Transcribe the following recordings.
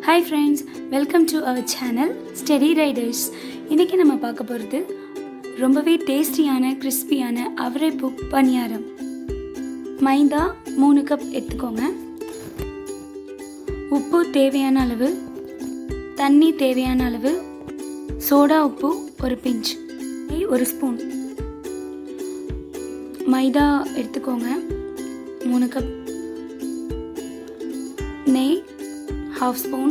Hi friends, welcome to our channel Steady Riders. இன்னைக்கு நம்ம பார்க்க போகிறது ரொம்பவே டேஸ்டியான கிறிஸ்பியான அவரை பூ பணியாரம். மைதா 3 கப் எடுத்துக்கோங்க. உப்பு தேவையான அளவு, தண்ணி தேவையான அளவு, சோடா உப்பு ஒரு பிஞ்ச், நெய் 1 ஸ்பூன். மைதா எடுத்துக்கோங்க 3 கப், நெய் 1/2 ஸ்பூன்,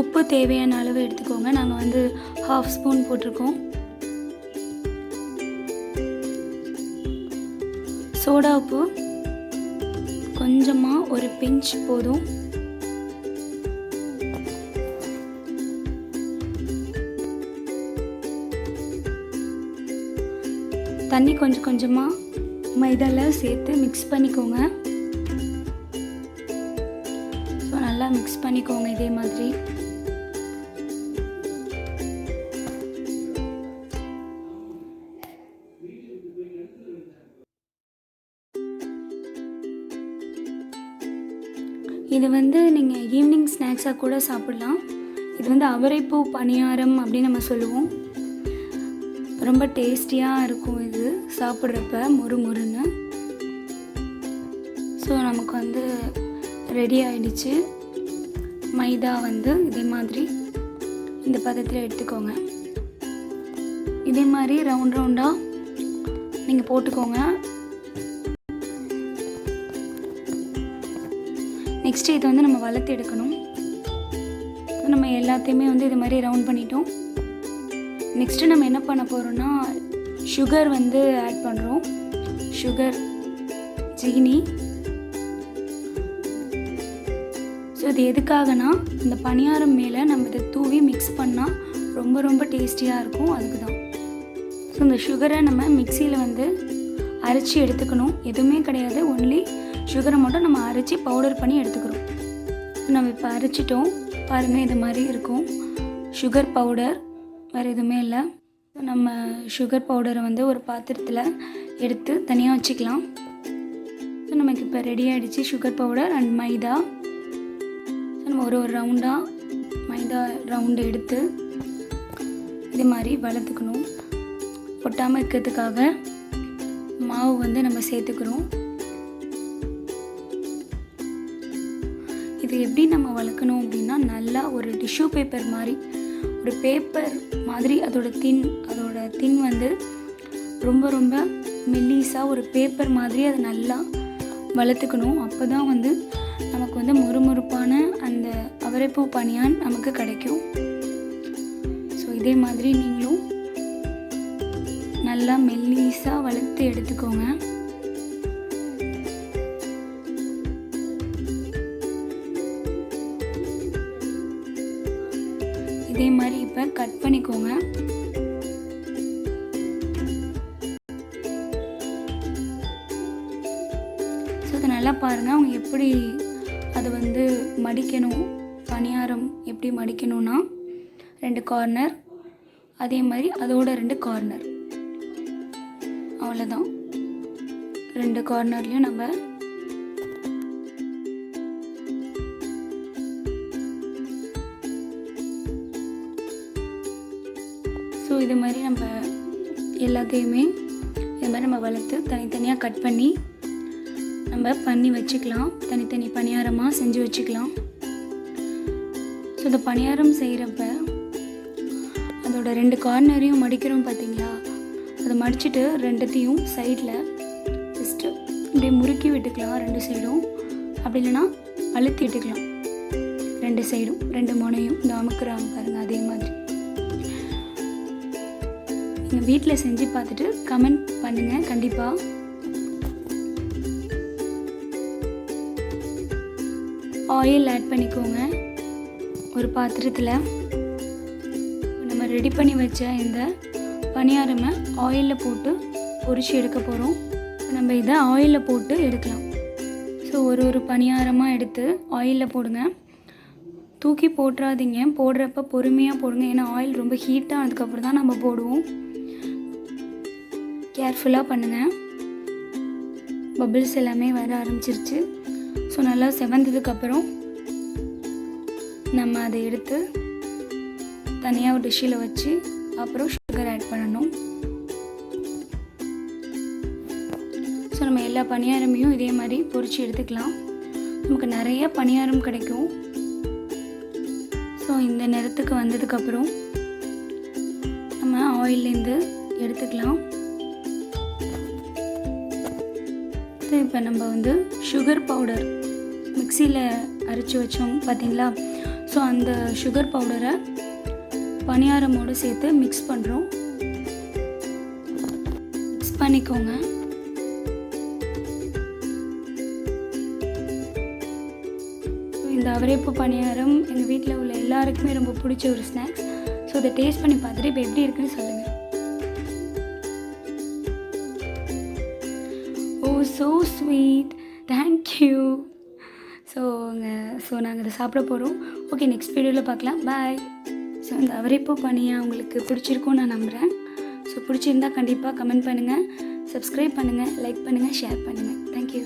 உப்பு தேவையான அளவு எடுத்துக்கோங்க. நாங்கள் வந்து 1/2 ஸ்பூன் போட்டிருக்கோம். சோடா உப்பு கொஞ்சமாக ஒரு பிஞ்ச் போதும். தண்ணி கொஞ்சம் கொஞ்சமாக மைதாவில் சேர்த்து மிக்ஸ் பண்ணிக்கோங்க. நல்லா மிக்ஸ் பண்ணிக்கோங்க இதே மாதிரி. இது வந்து நீங்கள் ஈவினிங் ஸ்நாக்ஸாக கூட சாப்பிடலாம். இது வந்து அவரைப்பூ பணியாரம் அப்படின்னு நம்ம சொல்லுவோம். ரொம்ப டேஸ்டியாக இருக்கும் இது சாப்பிட்றப்ப, முறுமுறுன்னு. ஸோ நமக்கு வந்து ரெடி ஆகிடுச்சு. மைதா வந்து இதே மாதிரி இந்த பதத்தில் எடுத்துக்கோங்க. இதே மாதிரி ரவுண்ட் ரவுண்டாக நீங்கள் போட்டுக்கோங்க. நெக்ஸ்ட்டு இதை வந்து நம்ம வளர்த்து எடுக்கணும். நம்ம எல்லாத்தையுமே வந்து இது மாதிரி ரவுண்ட் பண்ணிட்டோம். நெக்ஸ்ட்டு நம்ம என்ன பண்ண போகிறோம்னா சுகர் வந்து ஆட் பண்ணுறோம். சுகர், சீனி. ஸோ இது எதுக்காகனா இந்த பணியாரம் மேலே நம்ம இதை தூவி மிக்ஸ் பண்ணால் ரொம்ப ரொம்ப டேஸ்டியாக இருக்கும், அதுக்கு தான். ஸோ இந்த சுகரை நம்ம மிக்சியில் வந்து அரைச்சி எடுத்துக்கணும். எதுவுமே கிடையாது, ஒன்லி சுகரை மட்டும் நம்ம அரைச்சி பவுடர் பண்ணி எடுத்துக்கிறோம். நம்ம இப்போ அரைச்சிட்டோம் பாருங்கள், இது மாதிரி இருக்கும் சுகர் பவுடர், வேறு எதுவுமே இல்லை. நம்ம சுகர் பவுடரை வந்து ஒரு பாத்திரத்தில் எடுத்து தனியாக வச்சுக்கலாம். ஸோ நமக்கு இப்போ ரெடி ஆகிடுச்சு சுகர் பவுடர் அண்ட் மைதா. நம்ம ஒரு ரவுண்டாக மைதா ரவுண்டு எடுத்து இதே மாதிரி வளர்த்துக்கணும். ஒட்டாமல் இருக்கிறதுக்காக மாவு வந்து நம்ம சேர்த்துக்கிறோம். இது எப்படி நம்ம வளர்க்கணும் அப்படின்னா, நல்லா ஒரு டிஷ்யூ பேப்பர் மாதிரி, ஒரு பேப்பர் மாதிரி அதோட தின் வந்து ரொம்ப ரொம்ப மெல்லிஸாக ஒரு பேப்பர் மாதிரி அதை நல்லா வளர்த்துக்கணும். அப்போ தான் வந்து நமக்கு வந்து முறுமுறுப்பான அந்த அவரைப்பூ பணியான் நமக்கு கிடைக்கும். ஸோ இதே மாதிரி நீங்களும் நல்லா மெல்லிஸாக வளர்த்து எடுத்துக்கோங்க. இதே மாதிரி இப்போ கட் பண்ணிக்கோங்க. ஸோ அதை நல்லா பாருங்கள், அவங்க எப்படி அதை வந்து மடிக்கணும். பணியாரம் எப்படி மடிக்கணும்னா 2 கார்னர், அதே மாதிரி அதோட 2 கார்னர், அவ்வளோதான். 2 கார்னர்லேயும் நம்ம ஸோ இது மாதிரி நம்ம எல்லாத்தையுமே இது மாதிரி நம்ம வளர்த்து தனித்தனியாக கட் பண்ணி வச்சுக்கலாம். தனித்தனி பணியாரமாக செஞ்சு வச்சுக்கலாம். ஸோ இந்த பணியாரம் செய்கிறப்ப அதோட 2 கார்னரையும் மடிக்கிறோம் பார்த்தீங்களா, அதை மடிச்சுட்டு 2த்தையும் சைடில் ஜஸ்ட்டு இப்படியே முறுக்கி விட்டுக்கலாம் 2 சைடும். அப்படி இல்லைன்னா அழுத்தி விட்டுக்கலாம் 2 சைடும், 2 முனையும். இந்த அமுக்குறாங்க பாருங்கள், அதே மாதிரி நீங்கள் வீட்டில் செஞ்சு பார்த்துட்டு கமெண்ட் பண்ணுங்கள் கண்டிப்பாக. ஆயில் ஆட் பண்ணிக்கோங்க ஒரு பாத்திரத்தில். நம்ம ரெடி பண்ணி வச்ச இந்த பணியாரமை ஆயிலில் போட்டு பொரிச்சு எடுக்க போகிறோம். நம்ம இதை ஆயிலில் போட்டு எடுக்கலாம். ஸோ ஒரு பணியாரமாக எடுத்து ஆயிலில் போடுங்க. தூக்கி போட்டுறாதீங்க, போடுறப்ப பொறுமையாக போடுங்க. ஏன்னா ஆயில் ரொம்ப ஹீட்டாக அதுக்கப்புறம் தான் நம்ம போடுவோம். கேர்ஃபுல்லாக பண்ணுங்கள். பபிள்ஸ் எல்லாமே வர ஆரம்பிச்சிருச்சு. ஸோ நல்லா செவந்ததுக்கப்புறம் நம்ம அதை எடுத்து தனியாக ஒரு டிஷ்ஷில் வச்சு அப்புறம் சுகர் ஆட் பண்ணணும். ஸோ நம்ம எல்லா பணியாரமையும் இதே மாதிரி பொரித்து எடுத்துக்கலாம். நமக்கு நிறைய பணியாரம் கிடைக்கும். ஸோ இந்த நிறத்துக்கு வந்ததுக்கப்புறம் நம்ம ஆயிலேருந்து எடுத்துக்கலாம். ஸோ இப்போ நம்ம வந்து சுகர் பவுடர் மிக்சியில் அரைச்சி வச்சோம் பார்த்தீங்களா? ஸோ அந்த சுகர் பவுடரை பணியாரமோடு சேர்த்து மிக்ஸ் பண்ணுறோம். மிக்ஸ் பண்ணிக்கோங்க. இந்த அவரைப்பூ பணியாரம் எங்கள் வீட்டில் உள்ள எல்லாருக்குமே ரொம்ப பிடிச்ச ஒரு ஸ்நாக்ஸ். ஸோ அதை டேஸ்ட் பண்ணி பார்த்துட்டு இப்போ எப்படி இருக்குன்னு சொல்லுங்கள். ஓ ஸோ ஸ்வீட், தேங்க்யூ. ஸோ நாங்கள் இதை சாப்பிட போகிறோம். ஓகே, நெக்ஸ்ட் வீடியோவில் பார்க்கலாம். பாய். ஸோ இந்த அவரைப்பூ பனியா உங்களுக்கு பிடிச்சிருக்கும்னு நான் நம்புகிறேன். ஸோ பிடிச்சிருந்தால் கண்டிப்பாக கமெண்ட் பண்ணுங்கள், சப்ஸ்கிரைப் பண்ணுங்கள், லைக் பண்ணுங்கள், ஷேர் பண்ணுங்கள். தேங்க்யூ.